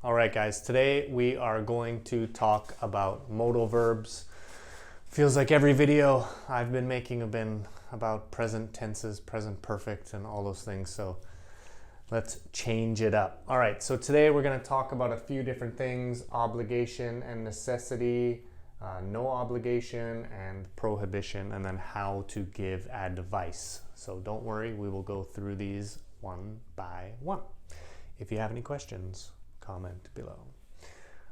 All right, guys, today we are going to talk about modal verbs. Feels like every video I've been making have been about present tenses, present perfect, and all those things. So let's change it up. All right, so today we're going to talk about a few different things: obligation and necessity, no obligation, and prohibition, and then how to give advice. So don't worry, we will go through these one by one. If you have any questions, comment below.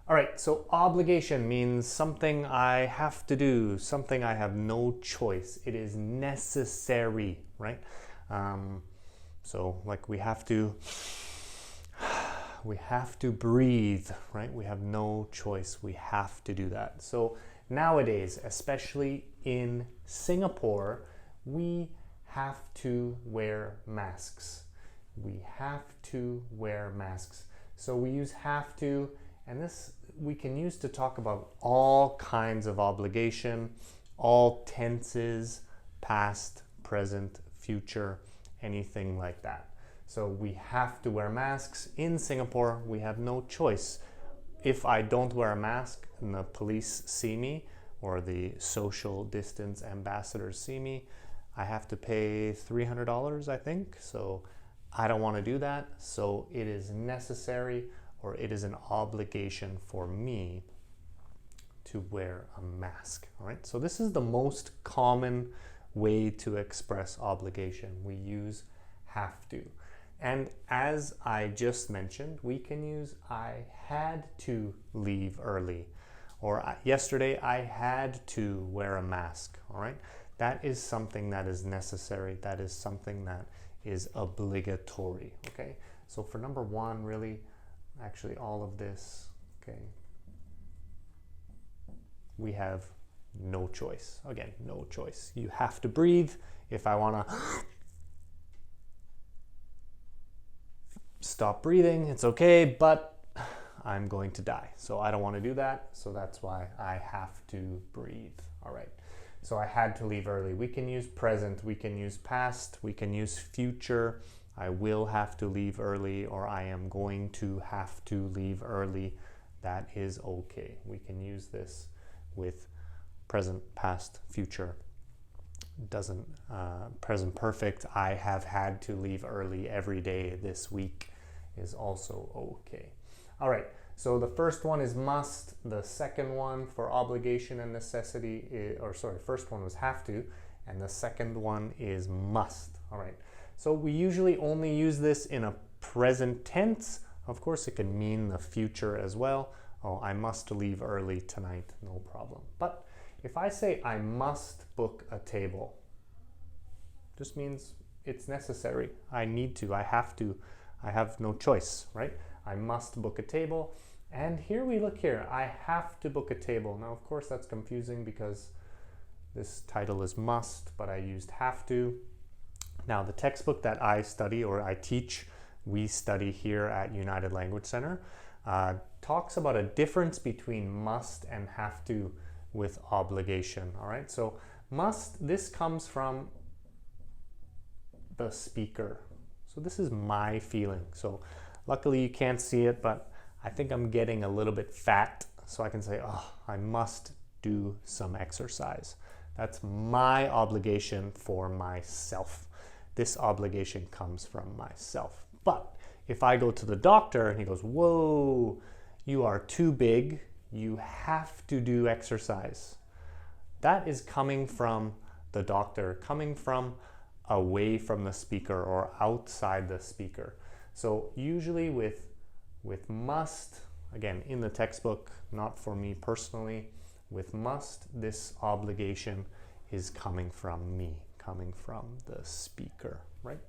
All right, so obligation means something I have to do, something I have no choice. It is necessary, right? So like we have to breathe, right? We have no choice. We have to do that. So nowadays, especially in Singapore, we have to wear masks. We have to wear masks. So we use have to, and this we can use to talk about all kinds of obligation, all tenses, past, present, future, anything like that. So we have to wear masks. In Singapore, we have no choice. If I don't wear a mask and the police see me, or the social distance ambassadors see me, I have to pay $300, I think. So I don't want to do that. So it is necessary, or it is an obligation for me to wear a mask. All right. So this is the most common way to express obligation. We use have to. And as I just mentioned, we can use I had to leave early, or yesterday I had to wear a mask. All right. That is something that is necessary. That is something that is obligatory. Okay. So for number one, really, actually all of this, okay, we have no choice. Again, no choice. You have to breathe. If I want to stop breathing, it's okay, but I'm going to die. So I don't want to do that. So that's why I have to breathe. All right. So I had to leave early. We can use present, we can use past, we can use future. I will have to leave early, or I am going to have to leave early. That is okay. We can use this with present, past, future. Doesn't present perfect. I have had to leave early every day this week is also okay. All right. So the first one is must. The second one for obligation and necessity is, first one was have to, and the second one is must. All right. So we usually only use this in a present tense. Of course, it can mean the future as well. Oh, I must leave early tonight, no problem. But if I say I must book a table, just means it's necessary. I need to, I have to, I have no choice, right? I must book a table. And here we look here, I have to book a table. Now, of course, that's confusing because this title is must, but I used have to. Now, the textbook that I study, or I teach, we study here at United Language Center, talks about a difference between must and have to with obligation. All right, so must, this comes from the speaker. So this is my feeling. So luckily you can't see it, but I think I'm getting a little bit fat, so I can say, oh, I must do some exercise. That's my obligation for myself. This obligation comes from myself. But if I go to the doctor and he goes, whoa, you are too big, you have to do exercise. That is coming from the doctor, coming from away from the speaker or outside the speaker. So usually with must, again, in the textbook, not for me personally, with must, this obligation is coming from me, coming from the speaker, right?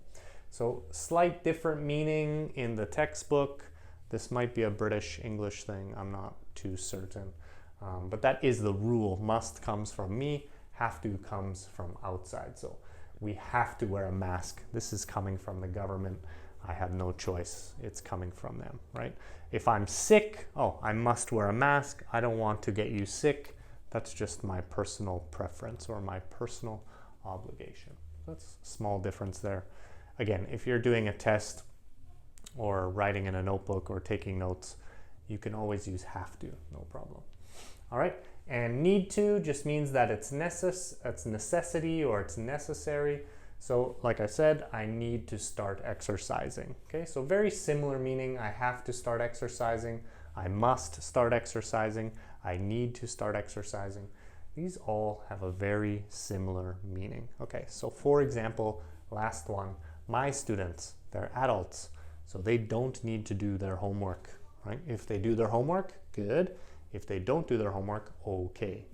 So slight different meaning in the textbook. This might be a British English thing, I'm not too certain. But that is the rule. Must comes from me, have to comes from outside. So we have to wear a mask. This is coming from the government. I have no choice. It's coming from them, right? If I'm sick, oh, I must wear a mask. I don't want to get you sick. That's just my personal preference or my personal obligation. That's a small difference there. Again, if you're doing a test or writing in a notebook or taking notes, You can always use have to, no problem. All right, and need to just means that it's necessity or it's necessary. So like I said, I need to start exercising. Okay, so very similar meaning. I have to start exercising. I must start exercising. I need to start exercising. These all have a very similar meaning. Okay, so for example, last one, my students, they're adults, so they don't need to do their homework, right? If they do their homework, good. If they don't do their homework, okay.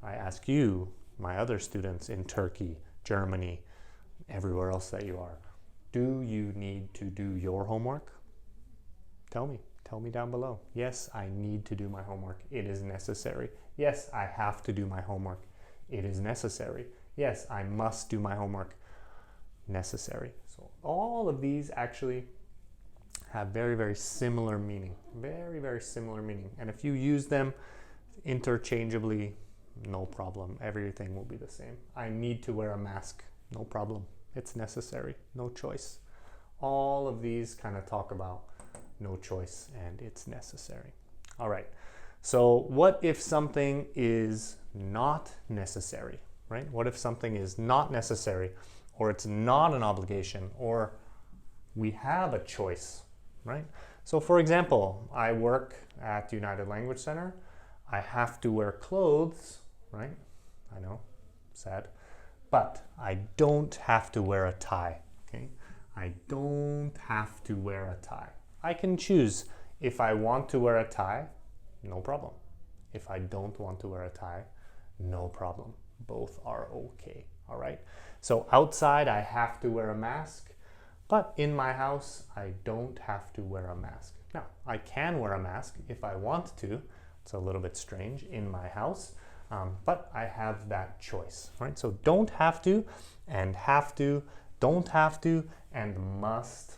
I ask you, my other students in Turkey, Germany, everywhere else that you are, do you need to do your homework? Tell me down below. Yes, I need to do my homework. It is necessary. Yes, I have to do my homework. It is necessary. Yes, I must do my homework. Necessary. So all of these actually have very, very similar meaning. Very, very similar meaning. And if you use them interchangeably, no problem. Everything will be the same. I need to wear a mask. No problem. It's necessary. No choice. All of these kind of talk about no choice and it's necessary. All right. So what if something is not necessary, right? What if something is not necessary, or it's not an obligation, or we have a choice, right? So for example, I work at United Language Center. I have to wear clothes, right? I know, sad, but I don't have to wear a tie, okay? I don't have to wear a tie. I can choose. If I want to wear a tie, no problem. If I don't want to wear a tie, no problem. Both are okay, all right? So outside, I have to wear a mask, but in my house, I don't have to wear a mask. Now, I can wear a mask if I want to. It's a little bit strange in my house, but I have that choice, right? So don't have to and have to, don't have to and must.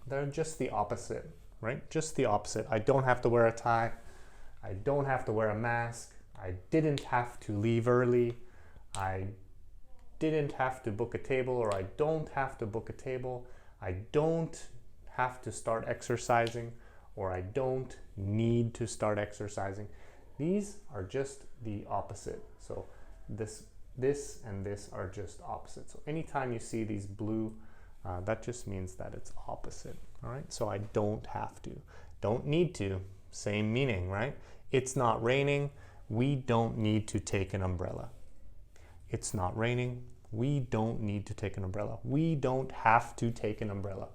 They're just the opposite, right? Just the opposite. I don't have to wear a tie. I don't have to wear a mask. I didn't have to leave early. I didn't have to book a table, or I don't have to book a table. I don't have to start exercising, or I don't need to start exercising. These are just the opposite. So this and this are just opposite. So anytime you see these blue, that just means that it's opposite, all right? So I don't have to, don't need to, same meaning, right? It's not raining, we don't need to take an umbrella. It's not raining, we don't need to take an umbrella. We don't have to take an umbrella.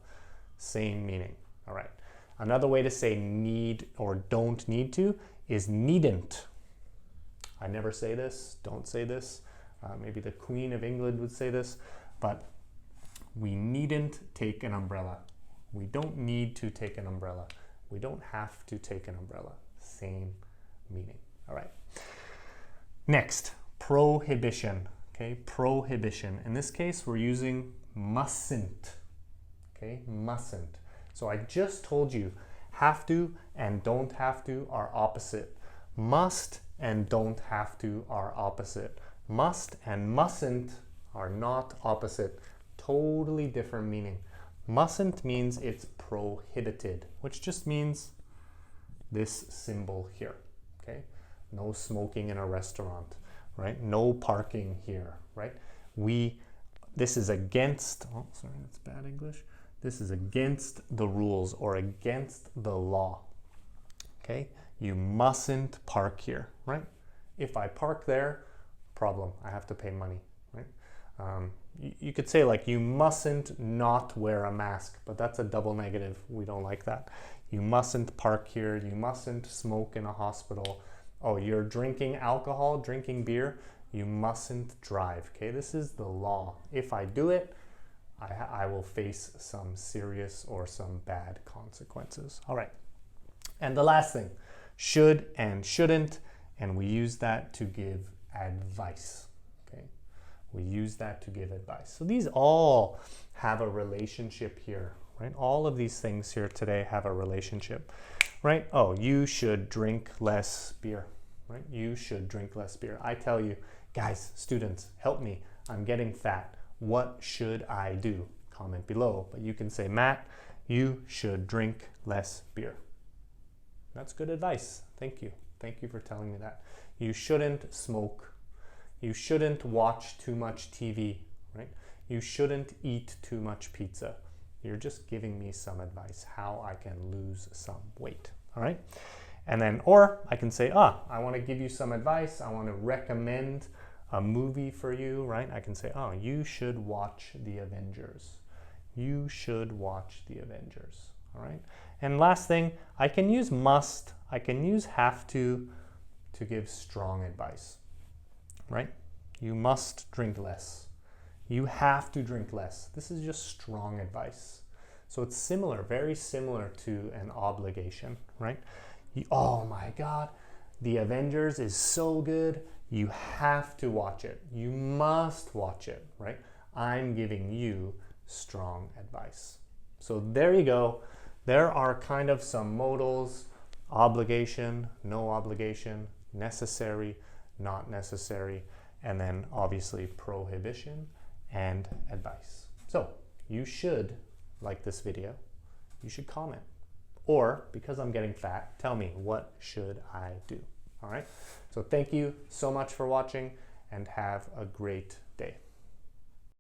Same meaning, all right? Another way to say need or don't need to is needn't. I never say this, don't say this. Maybe the Queen of England would say this, but we needn't take an umbrella. We don't need to take an umbrella. We don't have to take an umbrella. Same meaning. All right. Next, prohibition. Okay, prohibition. In this case, we're using mustn't. Okay, mustn't. So I just told you have to and don't have to are opposite. Must and don't have to are opposite. Must and mustn't are not opposite. Totally different meaning. Mustn't means it's prohibited, which just means this symbol here, okay? No smoking in a restaurant, right? No parking here, right? This is against, oh, sorry, that's bad English. This is against the rules or against the law, okay? You mustn't park here, right? If I park there, problem, I have to pay money, right? You could say like you mustn't not wear a mask, but that's a double negative. We don't like that. You mustn't park here. You mustn't smoke in a hospital. Oh, you're drinking alcohol, drinking beer. You mustn't drive. Okay, this is the law. If I do it, I will face some serious or some bad consequences. All right. And the last thing, should and shouldn't, and we use that to give advice. Okay. We use that to give advice. So these all have a relationship here, right? All of these things here today have a relationship, right? Oh, you should drink less beer, right? You should drink less beer. I tell you, guys, students, help me. I'm getting fat. What should I do? Comment below. But you can say, Matt, you should drink less beer. That's good advice. Thank you. Thank you for telling me that. You shouldn't smoke. You shouldn't watch too much TV, right? You shouldn't eat too much pizza. You're just giving me some advice how I can lose some weight, all right? And then, or I can say, I want to give you some advice. I want to recommend a movie for you, right? I can say, you should watch The Avengers. You should watch The Avengers, all right? And last thing, I can use must, I can use have to give strong advice, right? You must drink less. You have to drink less. This is just strong advice. So it's similar, very similar to an obligation, right? Oh my God, The Avengers is so good. You have to watch it. You must watch it, right? I'm giving you strong advice. So there you go. There are kind of some modals: obligation, no obligation, necessary, not necessary, and then obviously prohibition and advice. So you should like this video. You should comment. Or, because I'm getting fat, tell me, what should I do? All right? So thank you so much for watching, and have a great day.